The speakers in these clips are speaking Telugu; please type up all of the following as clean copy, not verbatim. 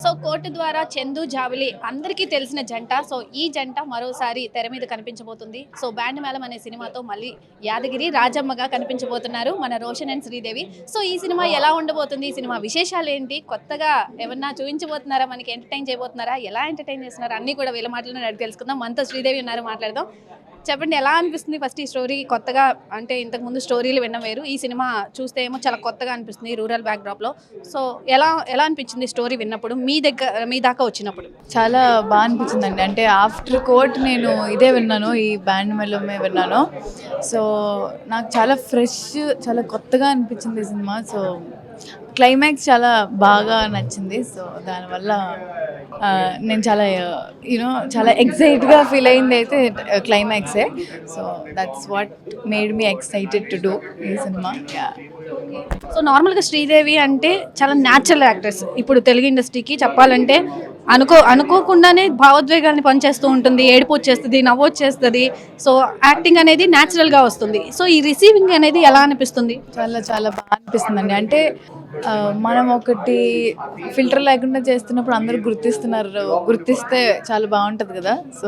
సో కోర్టు ద్వారా చందు జావిలి అందరికీ తెలిసిన జంట. సో ఈ జంట మరోసారి తెర మీద కనిపించబోతుంది. సో బ్యాండ్ మేళం అనే సినిమాతో మళ్ళీ యాదగిరి రాజమ్మగా కనిపించబోతున్నారు మన రోషన్ అండ్ శ్రీదేవి. సో ఈ సినిమా ఎలా ఉండబోతుంది, ఈ సినిమా విశేషాలు ఏంటి, కొత్తగా ఏమన్నా చూపించబోతున్నారా, మనకి ఎంటర్టైన్ చేయబోతున్నారా, ఎలా ఎంటర్టైన్ చేస్తున్నారా అన్నీ కూడా వీళ్ళ మాటలను అడిగి తెలుసుకుందాం. మనతో శ్రీదేవి ఉన్నారు, మాట్లాడదాం. చెప్పండి, ఎలా అనిపిస్తుంది ఫస్ట్ ఈ స్టోరీ? కొత్తగా అంటే ఇంతకుముందు స్టోరీలు విన్న వేరు, ఈ సినిమా చూస్తే ఏమో చాలా కొత్తగా అనిపిస్తుంది రూరల్ బ్యాక్డ్రాప్లో. సో ఎలా ఎలా అనిపించింది స్టోరీ విన్నప్పుడు, మీ దాకా వచ్చినప్పుడు? చాలా బాగా అనిపించిందండి. అంటే ఆఫ్టర్ కోర్ట్ నేను ఇదే విన్నాను, ఈ బ్యాండ్ మెల్లమే విన్నాను. సో నాకు చాలా ఫ్రెష్, చాలా కొత్తగా అనిపించింది ఈ సినిమా. సో క్లైమాక్స్ చాలా బాగా నచ్చింది. సో దానివల్ల నేను చాలా చాలా ఎక్సైట్గా ఫీల్ అయింది అయితే క్లైమాక్సే. So that's what made me excited to do ఈ సినిమా. సో నార్మల్గా శ్రీదేవి అంటే చాలా న్యాచురల్ యాక్ట్రెస్. ఇప్పుడు తెలుగు ఇండస్ట్రీకి చెప్పాలంటే అనుకోకుండానే భావోద్వేగాన్ని పనిచేస్తూ ఉంటుంది, ఏడుపు వచ్చేస్తుంది, నవ్వు వచ్చేస్తుంది. సో యాక్టింగ్ అనేది న్యాచురల్గా వస్తుంది. సో ఈ రిసీవింగ్ అనేది ఎలా అనిపిస్తుంది? చాలా చాలా బాగా అనిపిస్తుందండి. అంటే మనం ఒకటి ఫిల్టర్ లేకుండా చేస్తున్నప్పుడు అందరూ గుర్తిస్తే చాలా బాగుంటుంది కదా. సో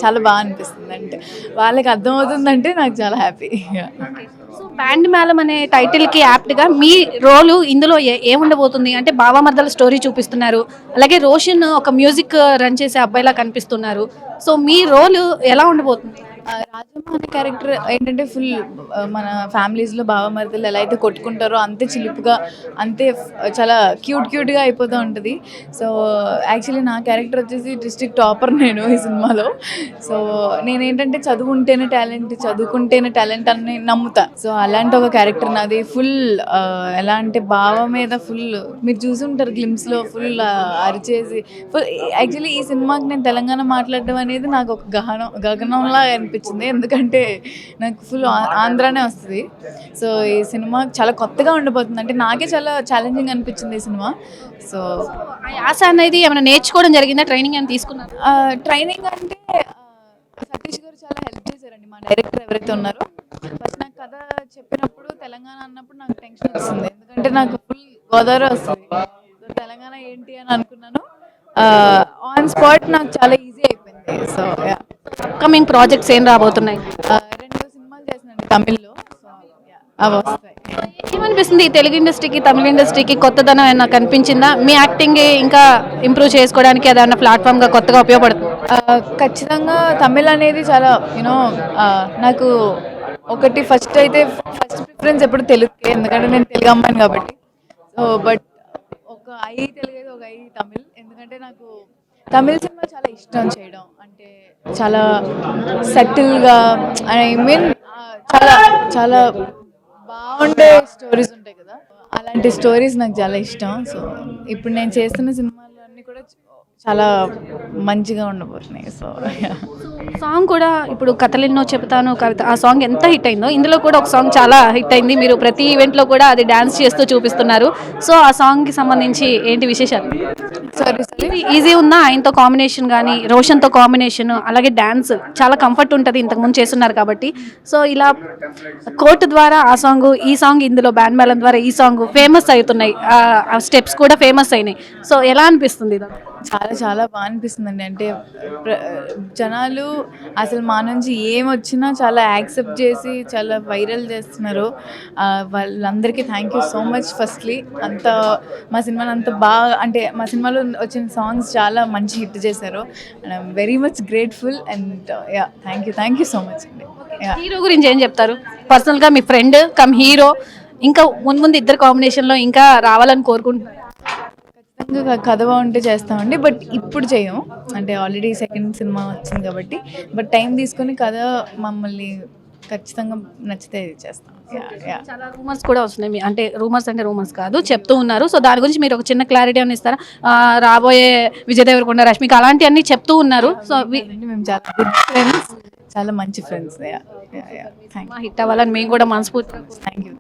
చాలా బాగా అనిపిస్తుంది. అంటే వాళ్ళకి అర్థమవుతుందంటే నాకు చాలా హ్యాపీ. సో బ్యాండ్ మేళం అనే టైటిల్కి యాప్ట్గా మీ రోలు ఇందులో ఏముండబోతుంది అంటే, బావమర్దల స్టోరీ చూపిస్తున్నారు, అలాగే రోషన్ ఒక మ్యూజిక్ రన్ చేసే అబ్బాయిలా కనిపిస్తున్నారు. సో మీ రోలు ఎలా ఉండబోతుంది? రాజమ్మ అనే క్యారెక్టర్ ఏంటంటే ఫుల్ మన ఫ్యామిలీస్లో బావమర్దలు ఎలా అయితే కొట్టుకుంటారో అంతే చిలుపుగా, అంతే చాలా క్యూట్గా అయిపోతూ ఉంటుంది. సో యాక్చువల్లీ నా క్యారెక్టర్ వచ్చేసి డిస్ట్రిక్ట్ టాపర్ నేను ఈ సినిమాలో. సో నేనేంటంటే చదువుకుంటేనే టాలెంట్ అని నమ్ముతా. సో అలాంటి ఒక క్యారెక్టర్ నాది. ఫుల్ ఎలా అంటే బావ మీద ఫుల్ మీరు చూసుంటారు గ్లిమ్స్లో ఫుల్ అరిచేసి ఫుల్. యాక్చువల్లీ ఈ సినిమాకి నేను తెలంగాణ మాట్లాడడం అనేది నాకు ఒక గగనంలా అనిపించింది, ఎందుకంటే నాకు ఫుల్ ఆంధ్రానే వస్తుంది. సో ఈ సినిమా చాలా కొత్తగా ఉండబోతుంది. అంటే నాకే చాలా ఛాలెంజింగ్ అనిపించింది ఈ సినిమా. సో యాస అనేది ఏమైనా నేర్చుకోవడం జరిగిందా, ట్రైనింగ్ అని తీసుకున్నారు? ట్రైనింగ్ అంటే సతీష్ గారు చాలా హెల్ప్ చేశారండి, మా డైరెక్టర్ ఎవరైతే ఉన్నారో. ఫస్ట్ నాకు కథ చెప్పినప్పుడు తెలంగాణ అన్నప్పుడు నాకు టెన్షన్ వస్తుంది, ఎందుకంటే నాకు ఫుల్ గోదావరి వస్తుంది. సో తెలంగాణ ఏంటి అని అనుకున్నాను. ఆన్ స్పాట్ నాకు చాలా ఈజీ అయిపోయింది. సో అప్కమింగ్ ప్రాజెక్ట్స్ ఏం రాబోతున్నాయి? 2 సినిమాలు చేసినండి తమిళ్లో. సో అవి వస్తాయి. ఏమనిపిస్తుంది తెలుగు ఇండస్ట్రీకి తమిళ ఇండస్ట్రీకి కొత్తదనం ఏమైనా కనిపించిందా? మీ యాక్టింగ్ ఇంకా ఇంప్రూవ్ చేసుకోవడానికి అదన్నా ప్లాట్ఫామ్గా కొత్తగా ఉపయోగపడుతుంది? ఖచ్చితంగా తమిళ్ అనేది చాలా నాకు ఒకటి ఫస్ట్ ప్రిఫరెన్స్ ఎప్పుడు తెలుగుకే, ఎందుకంటే నేను తెలుగు అమ్మాయిని కాబట్టి. సో బట్ ఒక తెలుగు అయితే ఒక తమిళ్, ఎందుకంటే నాకు తమిళ సినిమా చాలా ఇష్టం చేయడం. అంటే చాలా సటిల్గా, ఐ మీన్ చాలా చాలా బాగుండే స్టోరీస్ ఉంటాయి కదా, అలాంటి స్టోరీస్ నాకు చాలా ఇష్టం. సో ఇప్పుడు నేను చేస్తున్న సినిమాలు అన్నీ కూడా చాలా మంచిగా ఉండబోతున్నాయి. సో సాంగ్ కూడా ఇప్పుడు కథలెన్నో చెబుతాను కవిత, ఆ సాంగ్ ఎంత హిట్ అయిందో ఇందులో కూడా ఒక సాంగ్ చాలా హిట్ అయింది. మీరు ప్రతి ఈవెంట్లో కూడా అది డ్యాన్స్ చేస్తూ చూపిస్తున్నారు. సో ఆ సాంగ్కి సంబంధించి ఏంటి విశేషాలు? ఈజీ ఉందా ఆయనతో కాంబినేషన్ కానీ, రోషన్తో కాంబినేషన్, అలాగే డ్యాన్స్ చాలా కంఫర్ట్ ఉంటుంది, ఇంతకుముందు చేస్తున్నారు కాబట్టి. సో ఇలా కోర్టు ద్వారా ఆ సాంగ్, ఈ సాంగ్ ఇందులో బ్యాండ్ మేళం ద్వారా ఈ సాంగ్ ఫేమస్ అవుతున్నాయి, ఆ స్టెప్స్ కూడా ఫేమస్ అయినాయి. సో ఎలా అనిపిస్తుంది? చాలా చాలా బాగా అనిపిస్తుందండి. అంటే జనాలు అసలు మా నుంచి ఏమొచ్చినా చాలా యాక్సెప్ట్ చేసి చాలా వైరల్ చేస్తున్నారు. వాళ్ళందరికీ thank you so much. Firstly మా సినిమాని అంత బాగా, అంటే మా సినిమాలో వచ్చిన సాంగ్స్ చాలా మంచి హిట్ చేశారు. And I'm very much grateful. And thank you so much అండి. హీరో గురించి ఏం చెప్తారు? పర్సనల్గా మీ ఫ్రెండ్ కమ్ హీరో, ఇంకా ముందు ఇద్దరు కాంబినేషన్లో ఇంకా రావాలని కోరుకుంటున్నారు? ఖచ్చితంగా కథ బాగుంటే చేస్తామండి, బట్ ఇప్పుడు చేయము. అంటే ఆల్రెడీ సెకండ్ సినిమా వచ్చింది కాబట్టి. బట్ టైం తీసుకొని కథ మమ్మల్ని ఖచ్చితంగా నచ్చితే చేస్తాం. చాలా రూమర్స్ కూడా వస్తున్నాయి, అంటే రూమర్స్ కాదు, చెప్తూ ఉన్నారు. సో దాని గురించి మీరు ఒక చిన్న క్లారిటీ అని ఇస్తారా? రాబోయే విజయ్ దేవరకొండ, రష్మిక అలాంటివన్నీ చెప్తూ ఉన్నారు. సో మేము చాలా గుడ్ ఫ్రెండ్స్, చాలా మంచి ఫ్రెండ్స్. హిట్ అవ్వాలని మేము కూడా మనస్ఫూర్తిగా థ్యాంక్ యూ.